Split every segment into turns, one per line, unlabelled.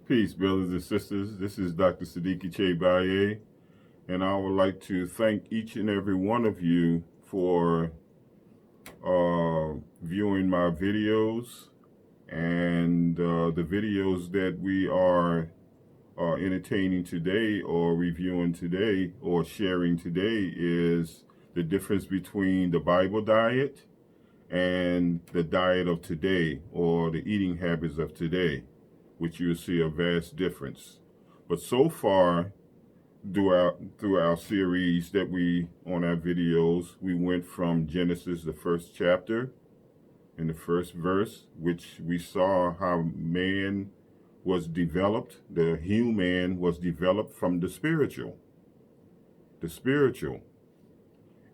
Peace, brothers and sisters. This is Dr. Siddiqui Chebaye, and I would like to thank each and every one of you for viewing my videos. And the videos that we are entertaining today, or reviewing today, or sharing today is the difference between the Bible diet and the diet of today, or the eating habits of today, which you'll see a vast difference. But so far, through our series that we, on our videos, we went from Genesis, the first chapter, in the first verse, which we saw how man was developed, the human was developed from the spiritual. The spiritual.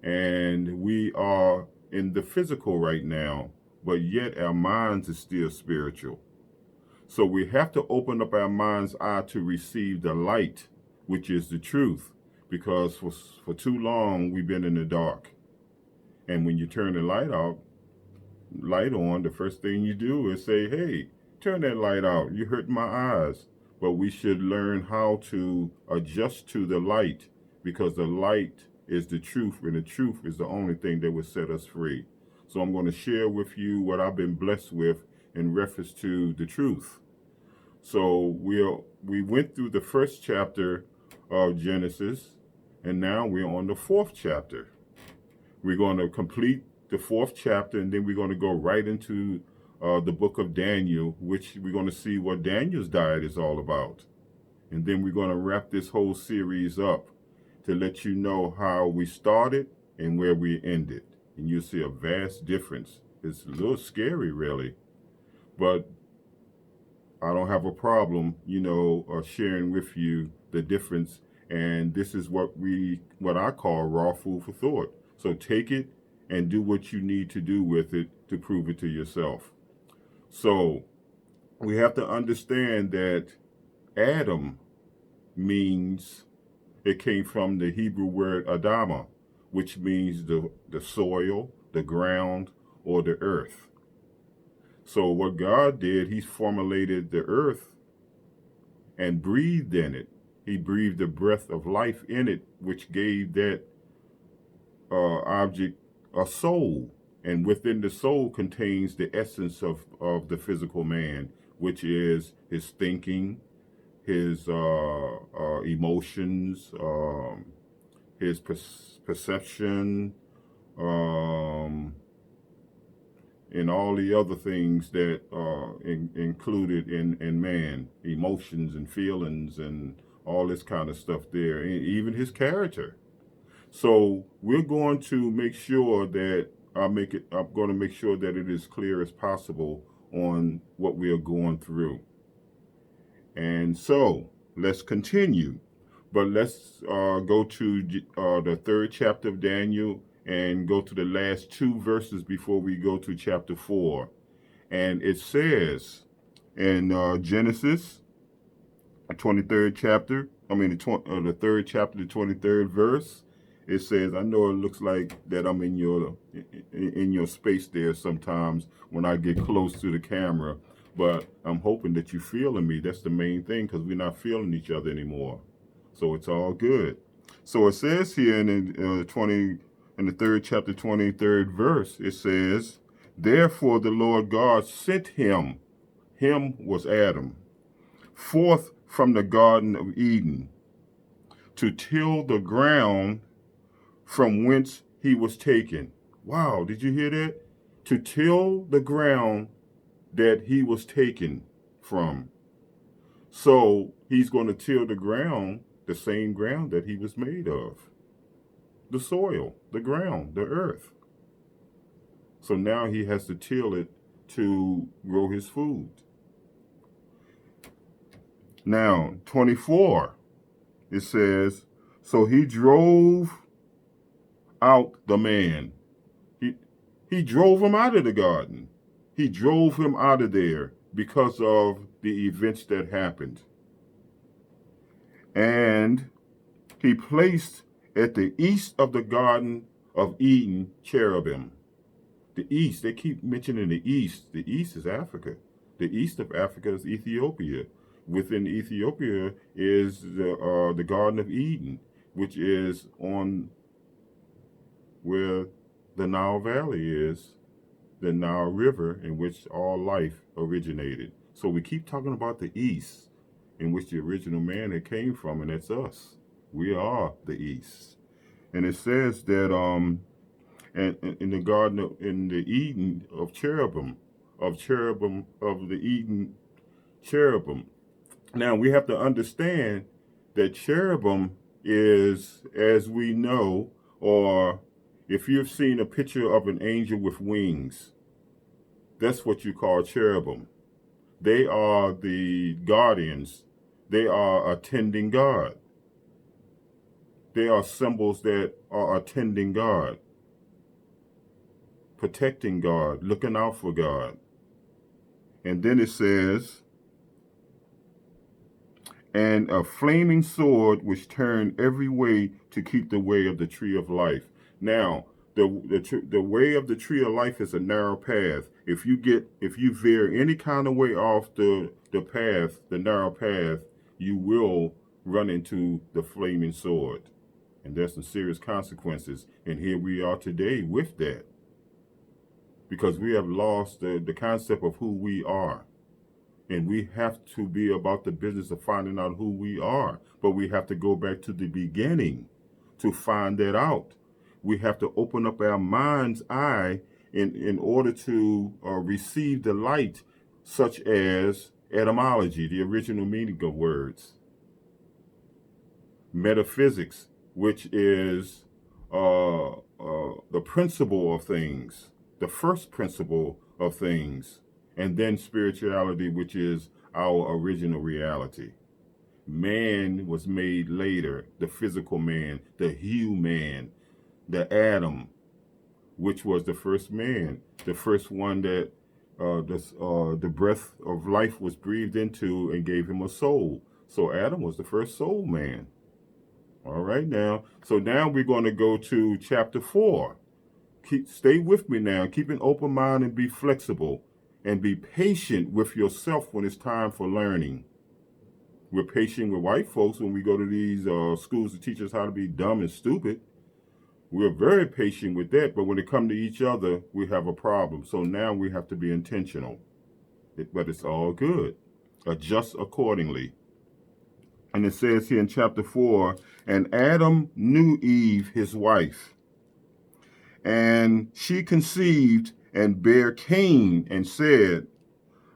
And we are in the physical right now, but yet our minds are still spiritual. So we have to open up our mind's eye to receive the light, which is the truth, because for too long we've been in the dark. And when you turn the light on, the first thing you do is say, hey, turn that light out. You hurt my eyes. But we should learn how to adjust to the light, because the light is the truth, and the truth is the only thing that will set us free. So I'm going to share with you what I've been blessed with in reference to the truth. So we went through the first chapter of Genesis, and now we're on the fourth chapter. We're going to complete the fourth chapter, and then we're going to go right into the book of Daniel, which we're going to see what Daniel's diet is all about. And then we're going to wrap this whole series up to let you know how we started and where we ended. And you'll see a vast difference. It's a little scary, really, but I don't have a problem, sharing with you the difference. And this is what I call raw food for thought. So take it and do what you need to do with it to prove it to yourself. So we have to understand that Adam means, it came from the Hebrew word Adama, which means the soil, the ground, or the earth. So what God did, he formulated the earth and breathed in it. He breathed the breath of life in it, which gave that object a soul. And within the soul contains the essence of the physical man, which is his thinking, his emotions, his perception, and all the other things that are included in man, emotions and feelings and all this kind of stuff there, and even his character. So we're going to make sure that I'm going to make sure that it is clear as possible on what we are going through. And so let's continue. But let's go to the third chapter of Daniel and go to the last two verses before we go to chapter 4. And it says in Genesis, the 23rd chapter, the third chapter, the 23rd verse, it says, I know it looks like that I'm in your space there sometimes when I get close to the camera, but I'm hoping that you're feeling me. That's the main thing, because we're not feeling each other anymore. So it's all good. So it says here in the third chapter, 23rd verse, it says, therefore the Lord God sent him was Adam, forth from the Garden of Eden, to till the ground from whence he was taken. Wow, did you hear that? To till the ground that he was taken from. So he's going to till the ground, the same ground that he was made of. The soil, the ground, the earth. So now he has to till it to grow his food. Now, 24, it says, so he drove out the man. He drove him out of the garden. He drove him out of there because of the events that happened. And he placed at the east of the Garden of Eden cherubim. The east, they keep mentioning the east. The east is Africa. The east of Africa is Ethiopia. Within Ethiopia is the Garden of Eden, which is on where the Nile Valley is, the Nile River, in which all life originated. So we keep talking about the East, in which the original man had came from, and that's us. We are the East. And it says that and in the garden in the Eden of the Eden cherubim. Now we have to understand that cherubim is, as we know, or if you've seen a picture of an angel with wings, that's what you call cherubim. They are the guardians. They are attending God. They are symbols that are attending God, protecting God, looking out for God. And then it says, and a flaming sword which turned every way to keep the way of the tree of life. Now, the way of the tree of life is a narrow path. If you veer any kind of way off the path, the narrow path, you will run into the flaming sword. And there's some serious consequences. And here we are today with that. Because we have lost the concept of who we are. And we have to be about the business of finding out who we are. But we have to go back to the beginning to find that out. We have to open up our mind's eye in order to receive the light, such as etymology, the original meaning of words. Metaphysics, which is the principle of things, the first principle of things. And then spirituality, which is our original reality. Man was made later, the physical man, the human, the Adam, which was the first man, the first one that the breath of life was breathed into and gave him a soul. So Adam was the first soul man. All right, now. So now we're going to go to chapter 4. Stay with me now. Keep an open mind and be flexible. And be patient with yourself when it's time for learning. We're patient with white folks when we go to these schools to teach us how to be dumb and stupid. We're very patient with that, but when it comes to each other, we have a problem. So now we have to be intentional. But it's all good. Adjust accordingly. And it says here in chapter 4, and Adam knew Eve, his wife, and she conceived and bare Cain and said,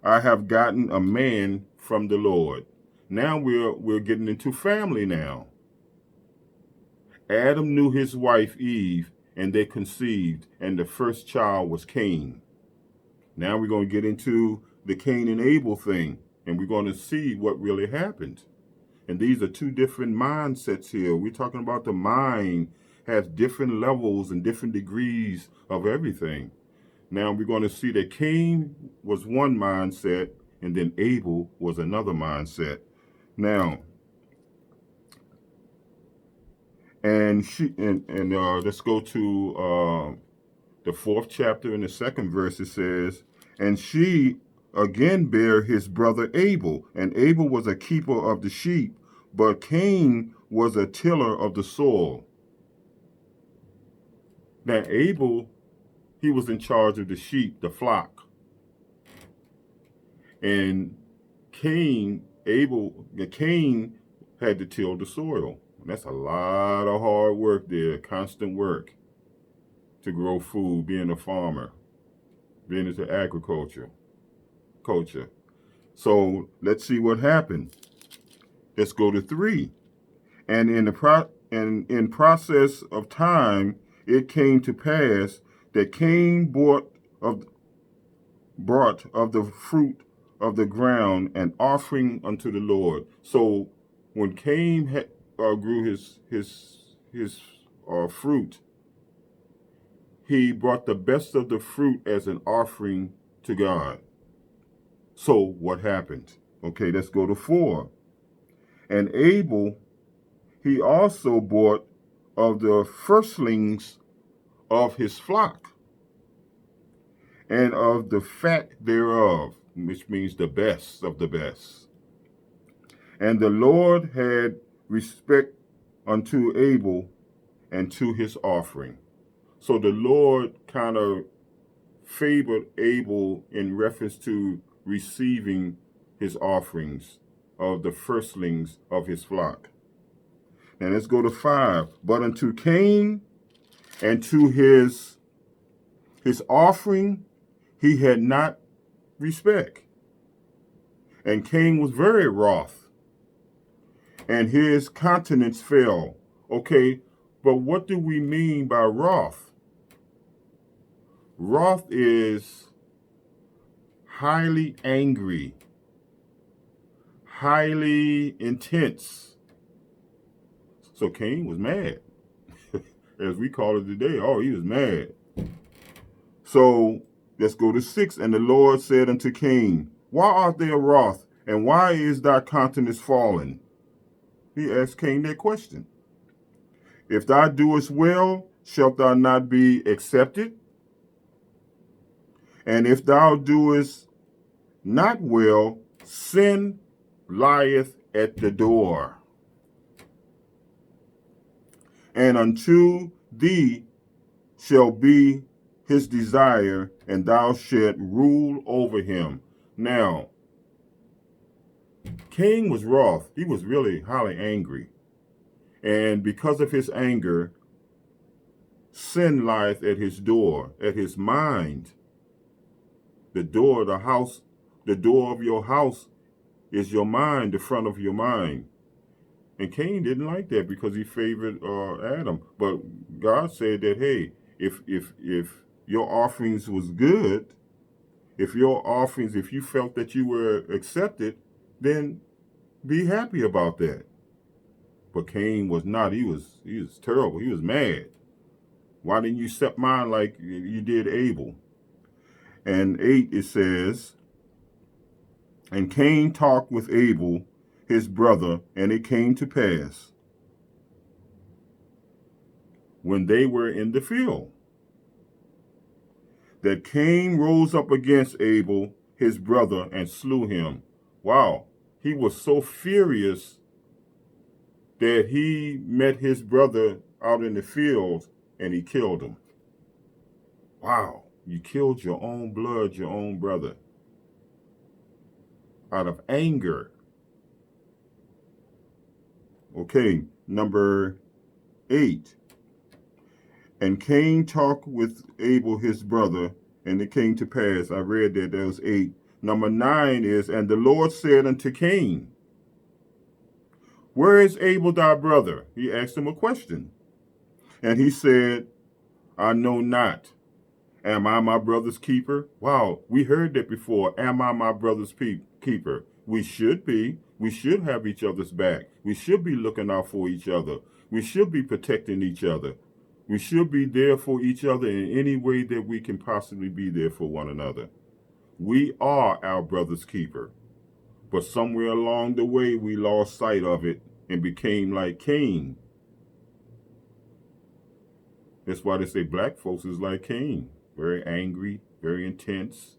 I have gotten a man from the Lord. Now we're getting into family now. Adam knew his wife Eve, and they conceived, and the first child was Cain. Now we're going to get into the Cain and Abel thing, and we're going to see what really happened. And these are two different mindsets here. We're talking about the mind has different levels and different degrees of everything. Now we're going to see that Cain was one mindset, and then Abel was another mindset. Now, and let's go to the 4th chapter in the 2nd verse. It says, and she again bare his brother Abel, and Abel was a keeper of the sheep, but Cain was a tiller of the soil. Now Abel, he was in charge of the sheep, the flock. And Cain had to till the soil. And that's a lot of hard work there, constant work to grow food, being a farmer, being into agriculture. So let's see what happened. Let's go to 3. And in process of time, it came to pass that Cain brought of the fruit of the ground an offering unto the Lord. So when Cain grew his fruit, he brought the best of the fruit as an offering to God. So what happened? Okay, let's go to 4. And Abel, he also brought of the firstlings of his flock, and of the fat thereof, which means the best of the best. And the Lord had respect unto Abel and to his offering. So the Lord kind of favored Abel in reference to receiving his offerings of the firstlings of his flock. And let's go to 5. But unto Cain and to his offering he had not respect. And Cain was very wroth, and his countenance fell. Okay, but what do we mean by wrath? Wrath is highly angry, highly intense. So Cain was mad, as we call it today. Oh, he was mad. So let's go to 6. And the Lord said unto Cain, why art thou wroth, and why is thy countenance fallen? He asked Cain that question. If thou doest well, shalt thou not be accepted? And if thou doest not well, sin lieth at the door. And unto thee shall be his desire, and thou shalt rule over him. Now, Cain was wroth. He was really highly angry. And because of his anger, sin lieth at his door, at his mind. The door of the house, the door of your house is your mind, the front of your mind. And Cain didn't like that because he favored Adam. But God said that, hey, if your offerings was good, if you felt that you were accepted, then be happy about that. But Cain was not. He was terrible. He was mad. Why didn't you accept mine like you did Abel? And 8, it says, and Cain talked with Abel, his brother, and it came to pass, when they were in the field, that Cain rose up against Abel, his brother, and slew him. Wow. He was so furious that he met his brother out in the field and he killed him. Wow. You killed your own blood, your own brother, out of anger. Okay, number 8. And Cain talked with Abel his brother, and it came to pass. I read that was 8. Number 9 is, and the Lord said unto Cain, where is Abel thy brother? He asked him a question. And he said, I know not. Am I my brother's keeper? Wow, we heard that before. Am I my brother's keeper? We should be. We should have each other's back. We should be looking out for each other. We should be protecting each other. We should be there for each other in any way that we can possibly be there for one another. We are our brother's keeper. But somewhere along the way, we lost sight of it and became like Cain. That's why they say black folks is like Cain. Very angry, very intense,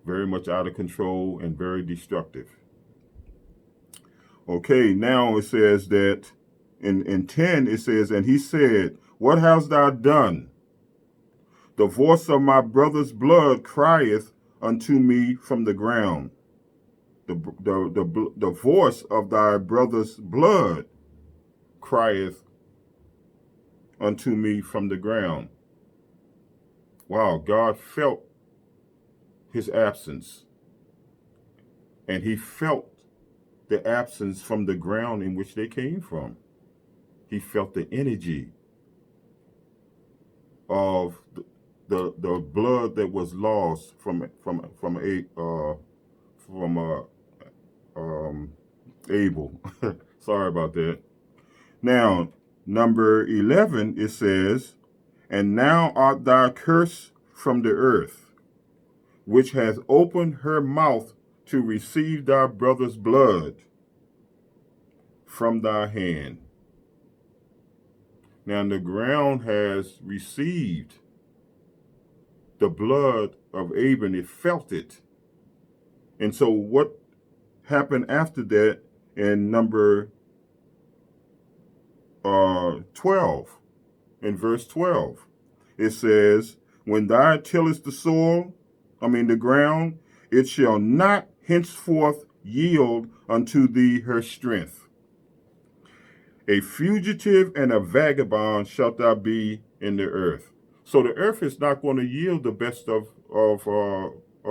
very much out of control, and very destructive. Okay, now it says that in 10, it says, and he said, what hast thou done? The voice of my brother's blood crieth unto me from the ground. The voice of thy brother's blood crieth unto me from the ground. Wow, God felt his absence. And he felt the absence from the ground in which they came from. He felt the energy of the blood that was lost from Abel. Sorry about that. Now, number 11, it says, and now art thou cursed from the earth, which hath opened her mouth to receive thy brother's blood from thy hand. Now the ground has received the blood of Abel. It felt it. And so what happened after that in number 12, in verse 12. It says, when thou tillest the ground, it shall not henceforth yield unto thee her strength. A fugitive and a vagabond shalt thou be in the earth. So the earth is not going to yield the best of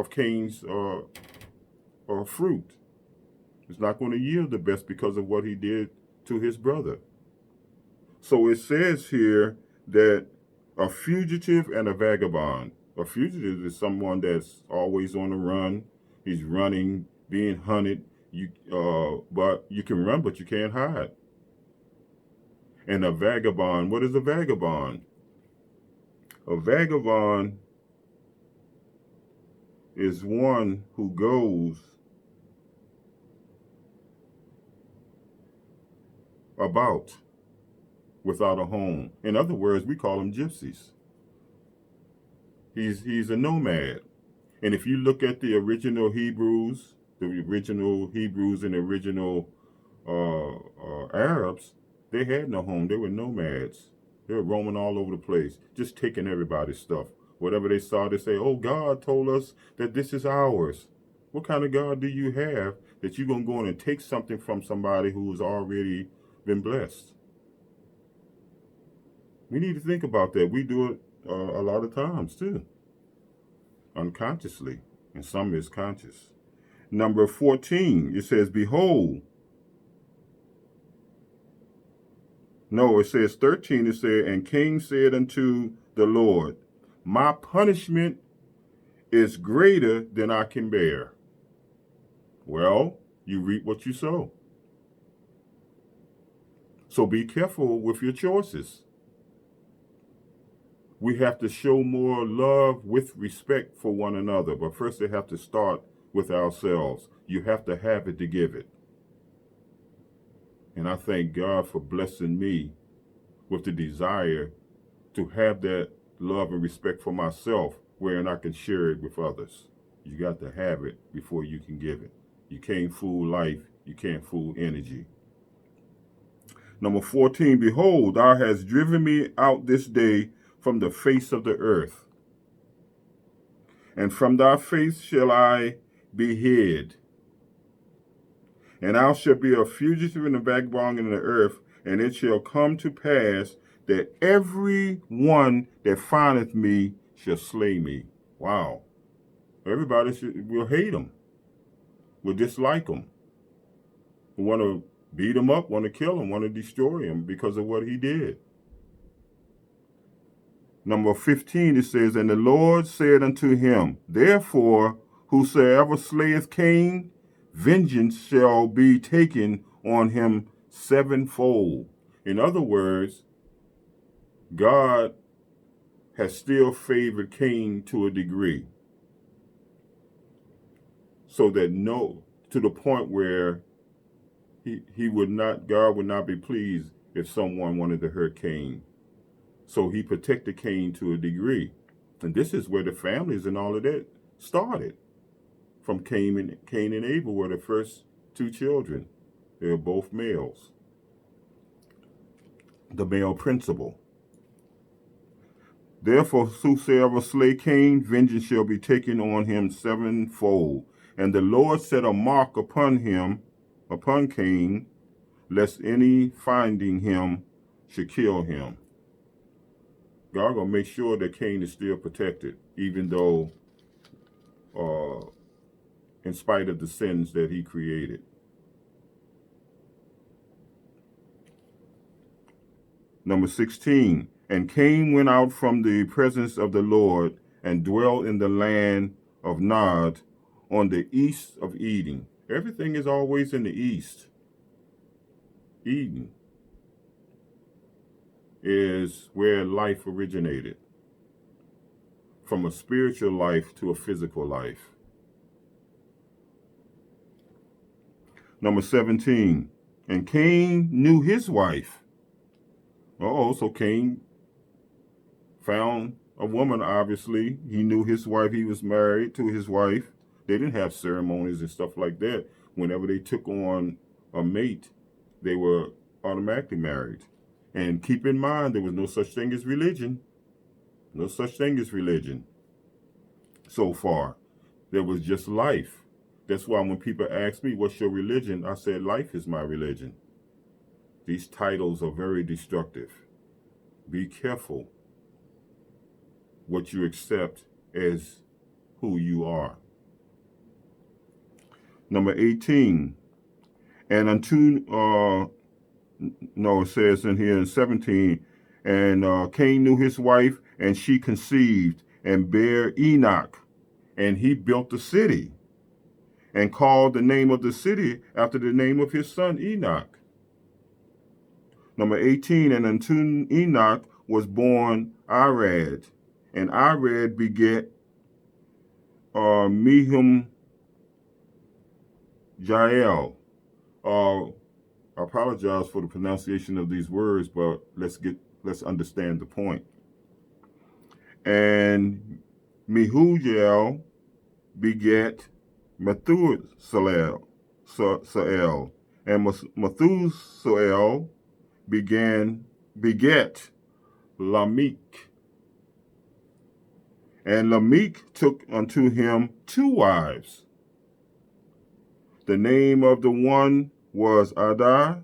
Cain's fruit. It's not going to yield the best because of what he did to his brother. So it says here that a fugitive and a vagabond. A fugitive is someone that's always on the run. He's running, being hunted. But you can run, but you can't hide. And a vagabond, what is a vagabond? A vagabond is one who goes about without a home. In other words, we call them gypsies. He's a nomad. And if you look at the original Hebrews and the original Arabs, they had no home. They were nomads. They were roaming all over the place, just taking everybody's stuff. Whatever they saw, they say, oh, God told us that this is ours. What kind of God do you have that you're going to go in and take something from somebody who's already been blessed? We need to think about that. We do it a lot of times too, unconsciously, and some is conscious. Number 14, it says, behold. No, it says 13, it said, and Cain said unto the Lord, my punishment is greater than I can bear. Well, you reap what you sow. So be careful with your choices. We have to show more love with respect for one another. But first, they have to start with ourselves. You have to have it to give it. And I thank God for blessing me with the desire to have that love and respect for myself, wherein I can share it with others. You got to have it before you can give it. You can't fool life. You can't fool energy. Number 14, behold, thou hast driven me out this day from the face of the earth, and from thy face shall I be hid. And thou shalt be a fugitive and a vagabond in the earth, and it shall come to pass that every one that findeth me shall slay me. Wow. Everybody will hate him, will dislike him, will want to beat him up, want to kill him, want to destroy him because of what he did. Number 15, it says, and the Lord said unto him, therefore, whosoever slayeth Cain, vengeance shall be taken on him sevenfold. In other words, God has still favored Cain to a degree. So that to the point where God would not be pleased if someone wanted to hurt Cain. So he protected Cain to a degree. And this is where the families and all of that started. From Cain and Abel were the first two children. They were both males. The male principle. Therefore, whosoever slay Cain, vengeance shall be taken on him sevenfold. And the Lord set a mark upon Cain, lest any finding him should kill him. God gonna make sure that Cain is still protected, even though, in spite of the sins that he created. Number 16, and Cain went out from the presence of the Lord and dwelt in the land of Nod on the east of Eden. Everything is always in the east. Eden is where life originated, from a spiritual life to a physical life. Number 17, and Cain knew his wife. So Cain found a woman, obviously. He knew his wife. He was married to his wife. They didn't have ceremonies and stuff like that. Whenever they took on a mate, they were automatically married. And keep in mind, there was no such thing as religion. No such thing as religion so far. There was just life. That's why when people ask me, what's your religion? I said, life is my religion. These titles are very destructive. Be careful what you accept as who you are. Number 18. And unto, it says in here in 17, and Cain knew his wife, and she conceived and bare Enoch, and he built a city and called the name of the city after the name of his son Enoch. Number 18, and unto Enoch was born Irad, and Irad beget Mehum Jael. I apologize for the pronunciation of these words, but let's understand the point. And Mehujael beget Methuselah, and Methuselah beget Lamech. And Lamech took unto him 2 wives. The name of the one was Adah,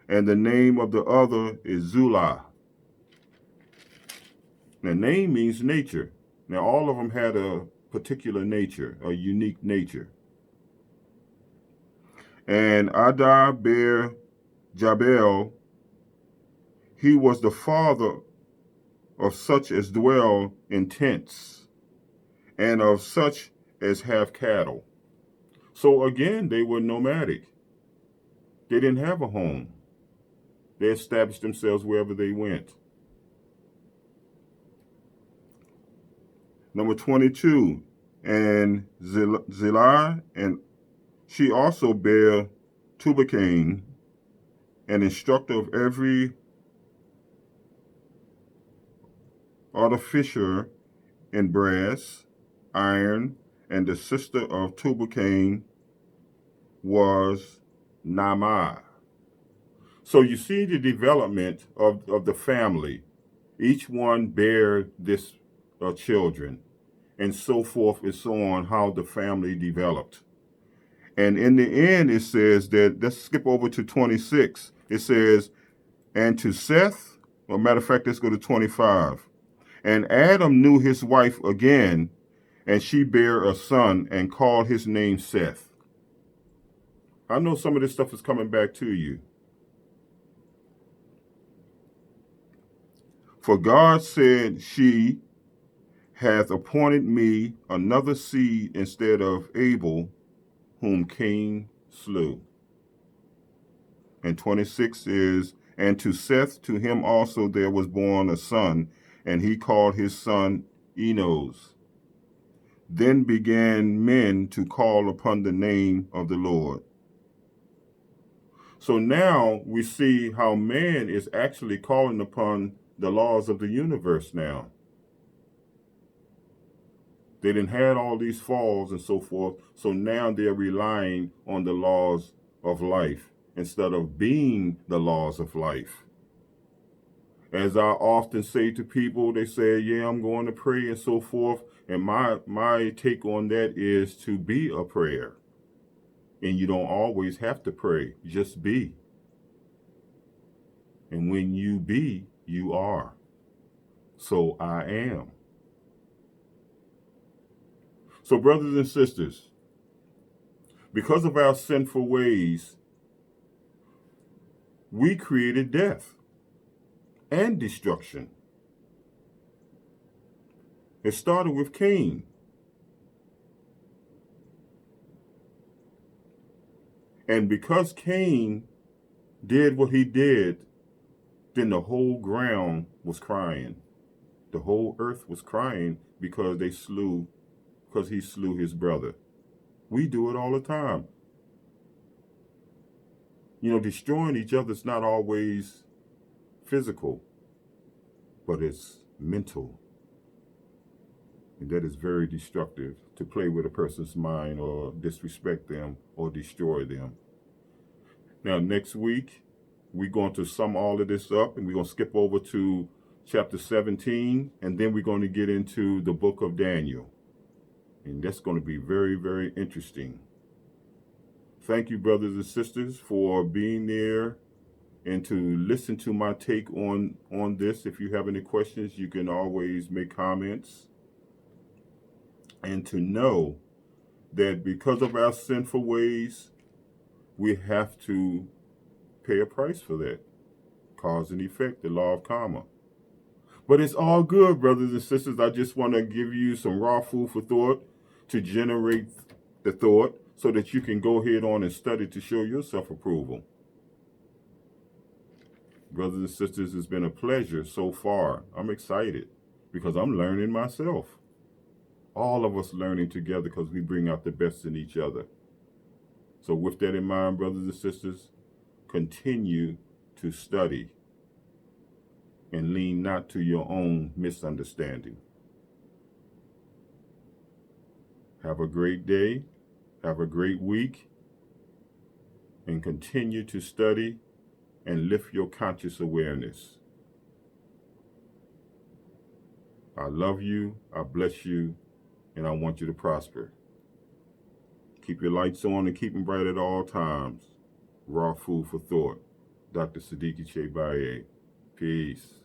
and the name of the other is Zulah. The name means nature. Now, all of them had a particular nature, a unique nature. And Adah bare Jabal. He was the father of such as dwell in tents, and of such as have cattle. So again, they were nomadic. They didn't have a home. They established themselves wherever they went. Number 22, and Zillah, and she also bare Tubal-Cain, an instructor of every artificer in brass, iron, and the sister of Tubal-Cain was Naamah. So you see the development of the family. Each one bare this children, and so forth and so on, how the family developed. And in the end, it says that, let's skip over to 26. It says, and to Seth, well, matter of fact, let's go to 25. And Adam knew his wife again, and she bare a son and called his name Seth. I know some of this stuff is coming back to you. For God said, she hath appointed me another seed instead of Abel, whom Cain slew. And 26 is, and to Seth, to him also there was born a son, and he called his son Enos. Then began men to call upon the name of the Lord. So now we see how man is actually calling upon the laws of the universe now. They didn't had all these falls and so forth, so now they're relying on the laws of life instead of being the laws of life. As I often say to people, they say, yeah, I'm going to pray and so forth. And my take on that is to be a prayer. And you don't always have to pray, just be. And when you be, you are. So I am. So brothers and sisters, because of our sinful ways, we created death and destruction. It started with Cain. And because Cain did what he did, then the whole ground was crying. The whole earth was crying because he slew his brother. We do it all the time. You know, destroying each other is not always physical, but it's mental. And that is very destructive, to play with a person's mind or disrespect them or destroy them. Now, next week, we're going to sum all of this up, and we're going to skip over to chapter 17, and then we're going to get into the book of Daniel. And that's going to be very, very interesting. Thank you, brothers and sisters, for being there and to listen to my take on this. If you have any questions, you can always make comments. And to know that because of our sinful ways, we have to pay a price for that. Cause and effect, the law of karma. But it's all good, brothers and sisters. I just want to give you some raw food for thought to generate the thought so that you can go ahead on and study to show your self-approval. Brothers and sisters, it's been a pleasure so far. I'm excited because I'm learning myself. All of us learning together because we bring out the best in each other. So with that in mind, brothers and sisters, continue to study and lean not to your own misunderstanding. Have a great day. Have a great week. And continue to study and lift your conscious awareness. I love you. I bless you. And I want you to prosper. Keep your lights on and keep them bright at all times. Raw food for thought. Dr. Siddiqui Chebaye. Peace.